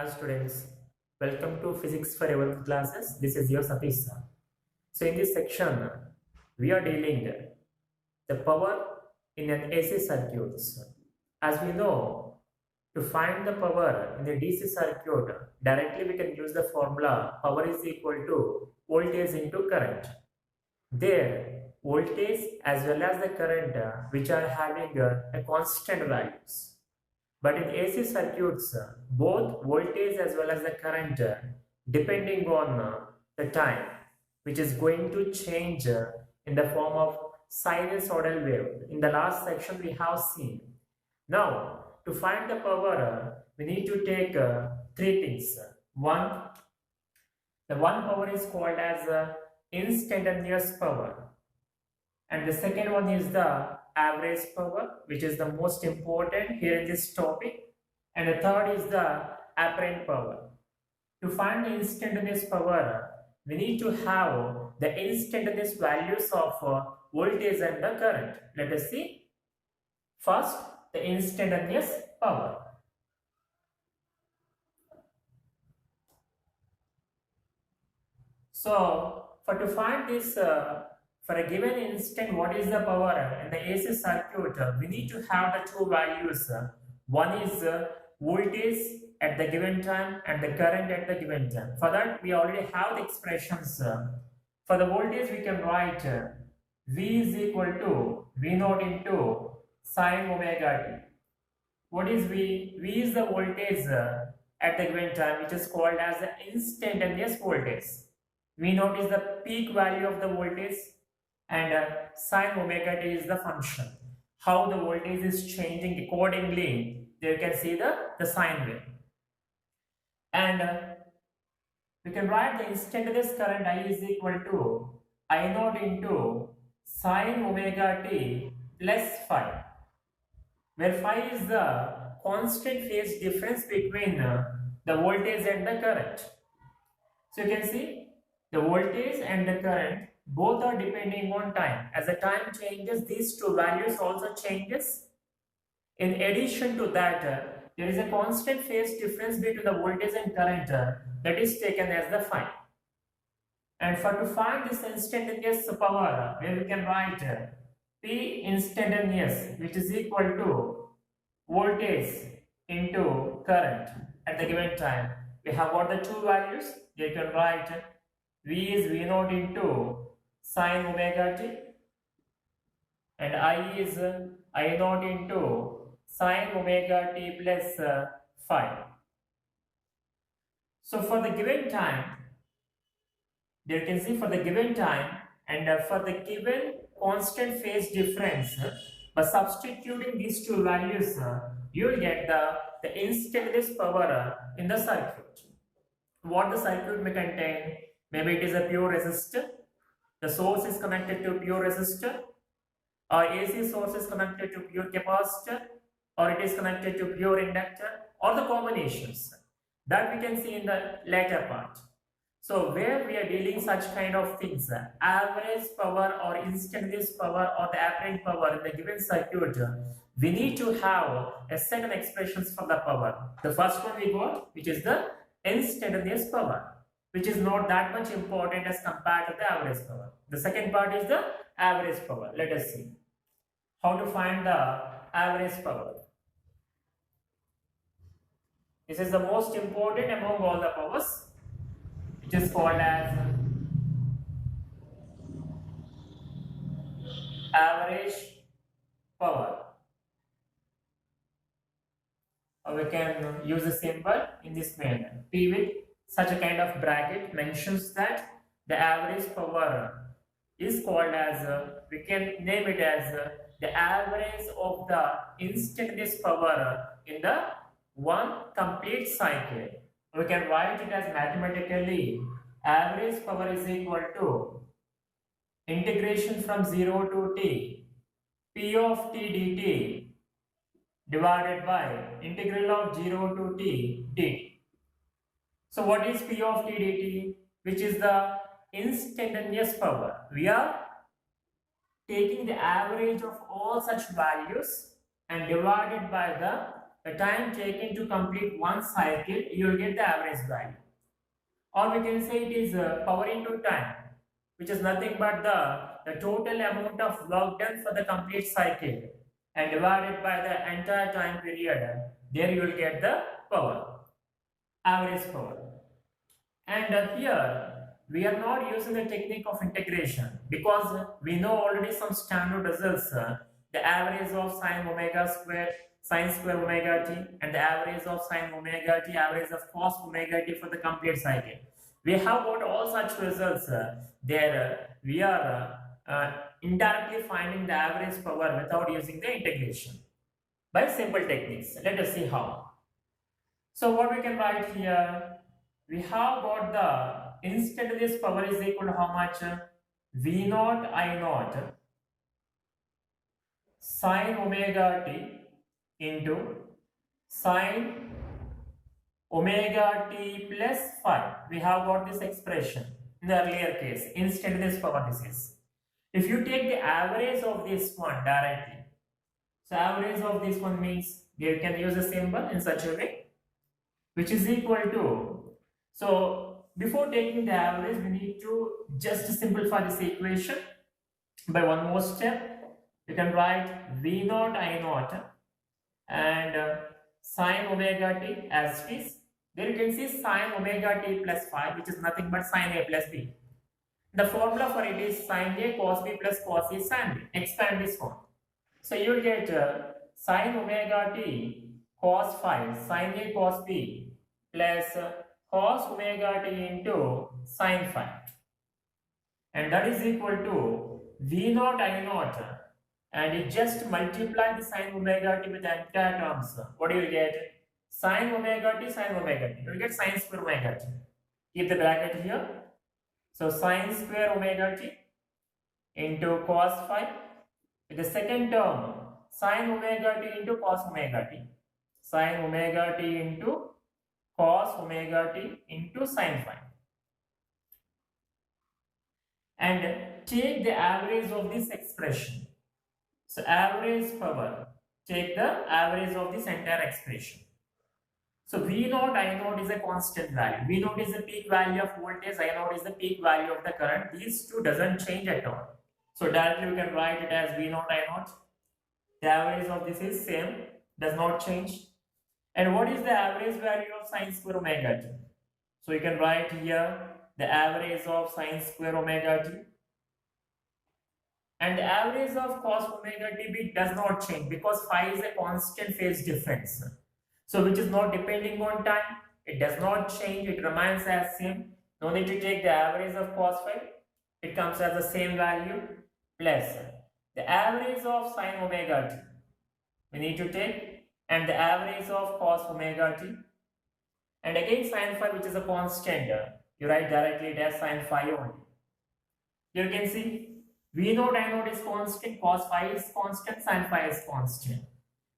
Hi students, welcome to Physics for Everyone classes. This is your Satish sir. So in this section, we are dealing the power in an AC circuits. As we know, to find the power in the DC circuit, directly we can use the formula power is equal to voltage into current. There, voltage as well as the current which are having a constant values. But in AC circuits, both voltage as well as the current, depending on the time, which is going to change in the form of sinusoidal wave. In the last section, we have seen. Now, to find the power, we need to take three things. One, the one power is called as instantaneous power. And the second one is the average power, which is the most important here in this topic. And the third is the apparent power. To find the instantaneous power, we need to have the instantaneous values of voltage and the current. Let us see. First, the instantaneous power. So, to find this for a given instant, what is the power in the AC circuit? We need to have the two values. One is voltage at the given time and the current at the given time. For that, we already have the expressions. For the voltage, we can write V is equal to V naught into sine omega t. What is V? V is the voltage at the given time, which is called as the instantaneous voltage. V naught is the peak value of the voltage, and sine omega t is the function. How the voltage is changing accordingly, there you can see the sine wave. And we can write the instantaneous current I is equal to I naught into sine omega t plus phi, where phi is the constant phase difference between the voltage and the current. So you can see the voltage and the current both are depending on time. As the time changes, these two values also changes. In addition to that, there is a constant phase difference between the voltage and current that is taken as the phi. And to find this instantaneous power, where we can write P instantaneous, which is equal to voltage into current at the given time. We have got the two values. You can write V is V naught into sine omega t, and I is I naught into sine omega t plus phi. So for the given time, there you can see for the given time and for the given constant phase difference, by substituting these two values, you will get the instantaneous power in the circuit. What the circuit may contain? Maybe it is a pure resistor. The source is connected to pure resistor, or AC source is connected to pure capacitor, or it is connected to pure inductor, or the combinations. That we can see in the later part. So where we are dealing such kind of things, average power or instantaneous power or the apparent power in the given circuit, we need to have a certain expressions for the power. The first one we got, which is the instantaneous power, which is not that much important as compared to the average power. The second part is the average power. Let us see how to find the average power. This is the most important among all the powers, which is called as average power. Or we can use a symbol in this manner. P with such a kind of bracket mentions that the average power is called as, we can name it as the average of the instantaneous power in the one complete cycle. We can write it as mathematically average power is equal to integration from 0 to t P of t dt divided by integral of 0 to t dt. So what is P of t dt? Which is the instantaneous power. We are taking the average of all such values and divided by the the time taken to complete one cycle, you will get the average value. Or we can say it is power into time, which is nothing but the total amount of work done for the complete cycle and divided by the entire time period. There you will get the power, average power. And here we are not using the technique of integration because we know already some standard results. The average of sine square omega t, and the average of sine omega t, average of cos omega t for the complete cycle. We have got all such results. There we are indirectly finding the average power without using the integration by simple techniques. Let us see how. So what we can write here, we have got the instantaneous power is equal to how much? V naught I naught sine omega t into sine omega t plus phi. We have got this expression in the earlier case, instantaneous power this is. If you take the average of this one directly, so average of this one means you can use a symbol in such a way, which is equal to, so before taking the average, we need to just simplify this equation by one more step. You can write V naught I naught and sine omega t as it is. There you can see sine omega t plus phi, which is nothing but sine A plus B. The formula for it is sine A cos B plus cos A sin B. Expand this one. So you will get sine omega t cos phi sine A cos B plus cos omega t into sin phi. And that is equal to V naught I naught. And you just multiply the sine omega t with the entire terms. What do you get? Sine omega t, sine omega t. You will get sine square omega t. Keep the bracket here. So sine square omega t into cos phi. With the second term, sine omega t into cos omega t. Sine omega t into cos omega t into sin phi. And take the average of this expression. So average power, take the average of this entire expression. So V naught I naught is a constant value. V naught is the peak value of voltage, I naught is the peak value of the current. These two doesn't change at all. So directly we can write it as V naught I naught. The average of this is same, does not change. And what is the average value of sine square omega t? So you can write here the average of sine square omega t. And the average of cos omega t does not change because phi is a constant phase difference. So which is not depending on time. It does not change. It remains as same. No need to take the average of cos phi. It comes as the same value plus the average of sine omega t. We need to take and the average of cos omega t. And again sin phi, which is a constant. You write directly it as sin phi only. You can see V naught I naught is constant, cos phi is constant, sin phi is constant.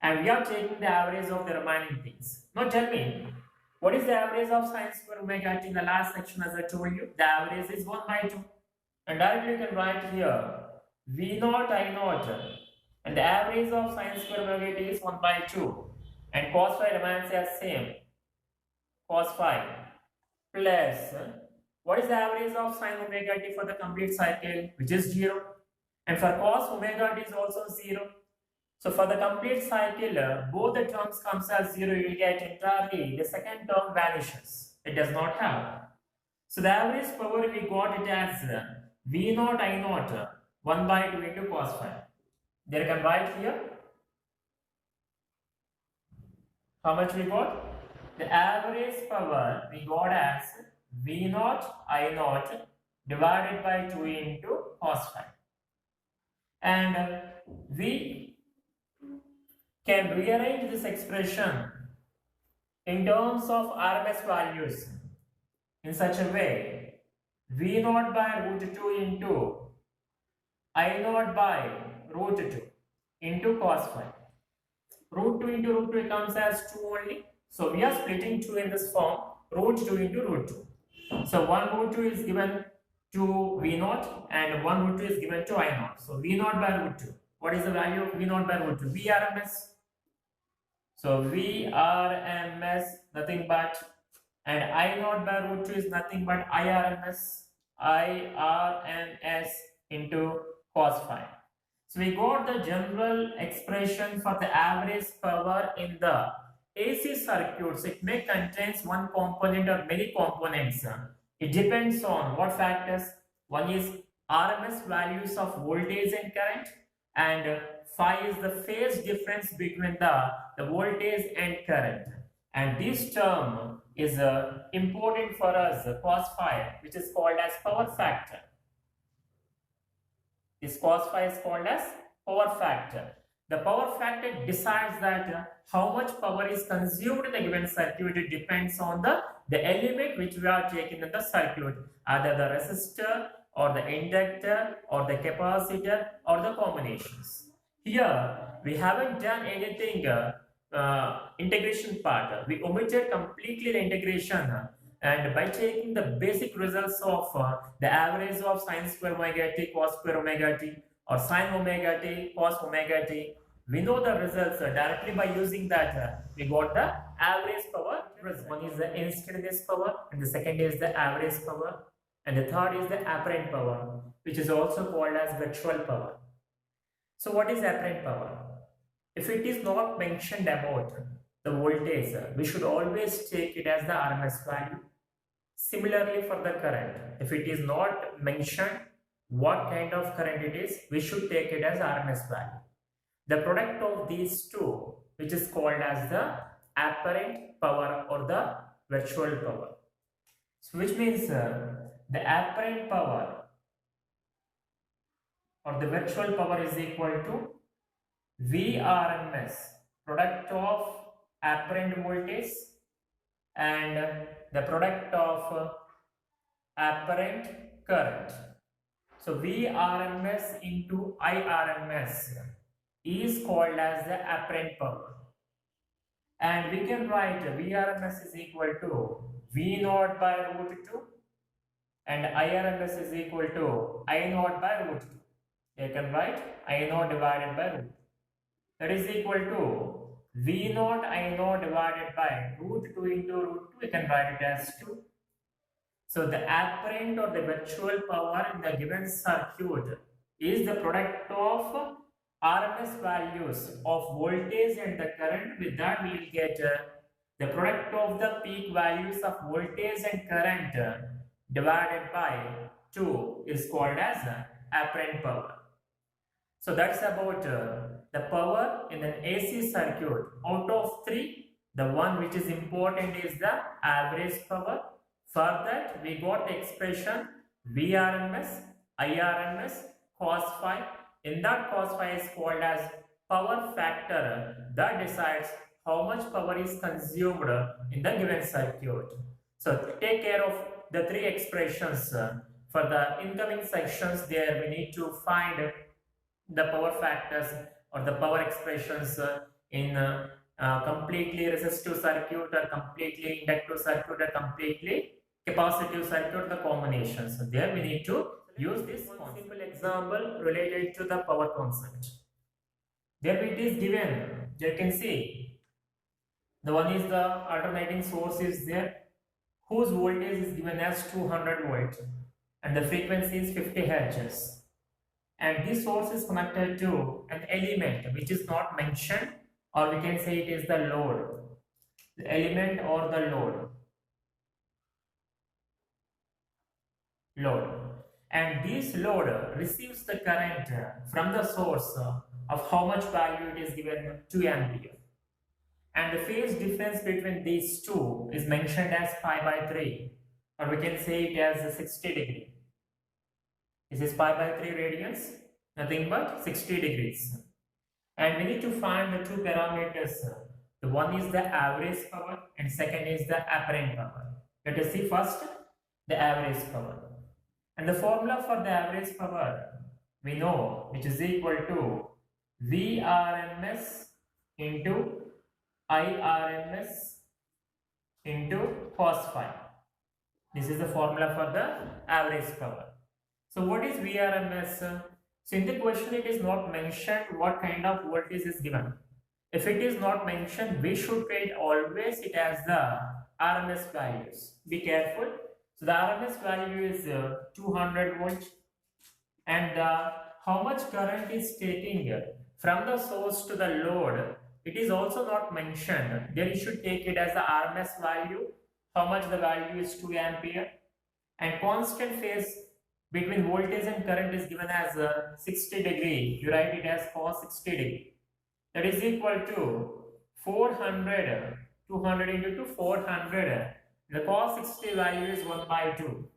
And we are taking the average of the remaining things. Now tell me, what is the average of sine square omega t in the last section as I told you? The average is 1 by 2. And directly you can write here V naught I naught. And the average of sine square omega t is 1 by 2. And cos phi remains as same. Cos phi plus what is the average of sine omega t for the complete cycle, which is 0. And for cos omega t is also 0. So for the complete cycle, both the terms comes as 0, you will get entirely the second term vanishes. It does not have. So the average power we got it as V naught I naught 1 by 2 into cos phi. There you can write here. How much we got? The average power we got as V naught I naught divided by 2 into cos phi. And we can rearrange this expression in terms of RMS values in such a way V naught by root 2 into I naught by root 2 into cos phi. Root 2 into root 2 comes as 2 only. So we are splitting 2 in this form, root 2 into root 2. So 1 root 2 is given to V naught and 1 root 2 is given to I naught. So V naught by root 2. What is the value of V naught by root 2? VRMS. So Vrms nothing but, and I naught by root 2 is nothing but Irms into cos phi. So we got the general expression for the average power in the AC circuits. It may contains one component or many components. It depends on what factors. One is RMS values of voltage and current, and phi is the phase difference between the voltage and current. And this term is important for us, cos phi, which is called as power factor. This cos phi is called as power factor. The power factor decides that how much power is consumed in the given circuit. It depends on the element which we are taking in the circuit, either the resistor or the inductor or the capacitor or the combinations. Here we haven't done anything integration part. We omitted completely the integration, and by taking the basic results of the average of sine square omega t cos square omega t or sine omega t cos omega t, we know the results directly by using that. We got the average power result. One is the instantaneous power, and the second is the average power, and the third is the apparent power, which is also called as virtual power. So what is apparent power? If it is not mentioned about the voltage, we should always take it as the RMS value. Similarly for the current, if it is not mentioned what kind of current it is, we should take it as RMS value. The product of these two, which is called as the apparent power or the virtual power. So which means the apparent power or the virtual power is equal to Vrms, product of apparent voltage and the product of apparent current. So Vrms into Irms is called as the apparent power, and we can write Vrms is equal to V naught by root 2 and Irms is equal to I naught by root 2. You can write I naught divided by root. That is equal to V naught I naught divided by root 2 into root 2. You can write it as 2. So the apparent or the virtual power in the given circuit is the product of RMS values of voltage and the current. With that we will get the product of the peak values of voltage and current divided by 2 is called as apparent power. So that's about the power in an AC circuit. Out of 3, the one which is important is the average power. For that we got the expression Vrms, Irms, cos phi. In that, cos phi is called as power factor that decides how much power is consumed in the given circuit. So take care of the 3 expressions. For the incoming sections there we need to find the power factors or the power expressions in completely resistive circuit or completely inductive circuit or completely capacitive circuit, the combinations. So there we need to use this one simple example related to the power concept. There it is given, you can see the one is the alternating source is there whose voltage is given as 200 volt and the frequency is 50 Hz. And this source is connected to an element which is not mentioned, or we can say it is the load, the element or the load. And this load receives the current from the source of how much value it is given, 2 ampere. And the phase difference between these two is mentioned as pi by 3, or we can say it as 60 degree. This is pi by 3 radians, nothing but 60 degrees. And we need to find the 2 parameters. The one is the average power and second is the apparent power. Let us see first the average power. And the formula for the average power we know, which is equal to Vrms into Irms into cos phi. This is the formula for the average power. So what is Vrms? So in the question it is not mentioned what kind of voltage is given. If it is not mentioned, we should treat always it as the RMS values. Be careful. So the RMS value is 200 volts, and how much current is taking from the source to the load, it is also not mentioned. Then you should take it as the RMS value. How much the value is 2 ampere, and constant phase between voltage and current is given as 60 degree. You write it as cos 60 degree. That is equal to 400, 200 into 400. The cos 60 value is 1 by 2.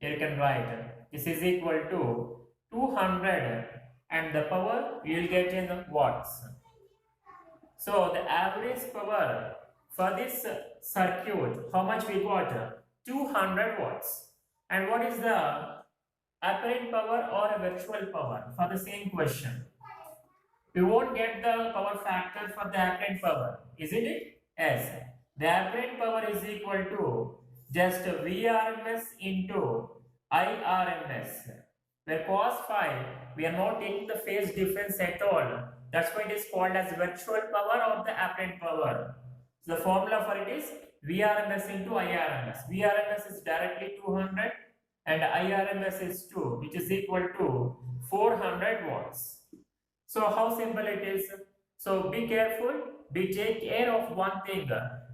Here you can write this is equal to 200, and the power you will get in watts. So the average power for this circuit, how much we got? 200 watts. And what is the apparent power or a virtual power for the same question? We won't get the power factor for the apparent power, isn't it? Yes. The apparent power is equal to just Vrms into Irms. Where cos phi, we are not taking the phase difference at all. That's why it is called as virtual power or the apparent power. So the formula for it is Vrms into Irms. Vrms is directly 200 and Irms is 2, which is equal to 400 watts. So how simple it is. So be careful, take care of one thing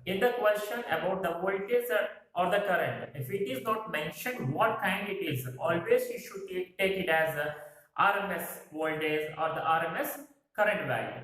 in the question about the voltage or the current. If it is not mentioned what kind it is, always you should take it as RMS voltage or the RMS current value.